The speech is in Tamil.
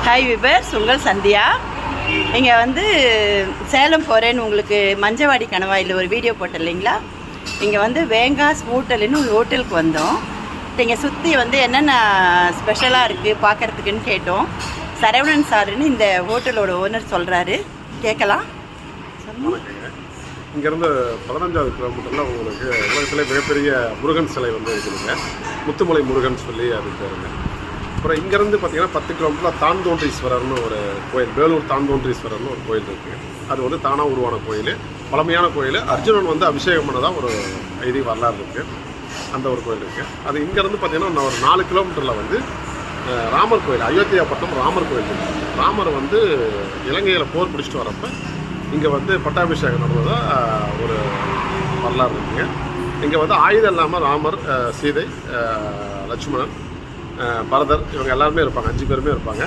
ஹாய் விபர்ஸ், உங்கள் சந்தியா. இங்கே வந்து சேலம் போகிறேன்னு உங்களுக்கு மஞ்சவாடி கணவாயில் ஒரு வீடியோ போட்டேன் இல்லைங்களா? இங்கே வந்து வேங்காஸ் ஹோட்டல்னு ஒரு ஹோட்டலுக்கு வந்தோம். இங்கே சுற்றி வந்து என்னென்ன ஸ்பெஷலாக இருக்குது பார்க்குறதுக்குன்னு கேட்டோம். சரவணன் சாருன்னு இந்த ஹோட்டலோட ஓனர் சொல்கிறாரு, கேட்கலாம். இங்கேருந்து 15வது கிலோமீட்டரில் உங்களுக்கு உலகத்திலே மிகப்பெரிய முருகன் சிலை வந்து இருக்குதுங்க. முத்துமலை முருகன் சொல்லி அது பேருங்க. அப்புறம் இங்கேருந்து பார்த்தீங்கன்னா 10 கிலோமீட்டரில் தான்தோன்றீஸ்வரர்னு ஒரு கோயில், வேலூர் தான்தோன்றீஸ்வரர்னு ஒரு கோயில் இருக்குது. அது வந்து தானாக உருவான கோயில், பழமையான கோயில். அர்ஜுனன் வந்து அபிஷேகம் பண்ணதாக ஒரு வரலாறு இருக்குது. அந்த ஒரு கோயில் இருக்குது. அது இங்கேருந்து பார்த்தீங்கன்னா ஒரு 4 கிலோமீட்டரில் வந்து ராமர் கோயில், அயோத்தியாப்பட்டினம் ராமர் கோயில் இருக்குது. ராமர் வந்து இலங்கையில் போர் பிடிச்சிட்டு வரப்போ இங்கே வந்து பட்டாபிஷேகம் நடந்ததாக ஒரு வரலாறு இருக்குங்க. இங்கே வந்து ஆயுதம் இல்லாமல் ராமர், சீதை, லட்சுமணன், பரதர் இவங்க எல்லாருமே இருப்பாங்க. 5 பேருமே இருப்பாங்க.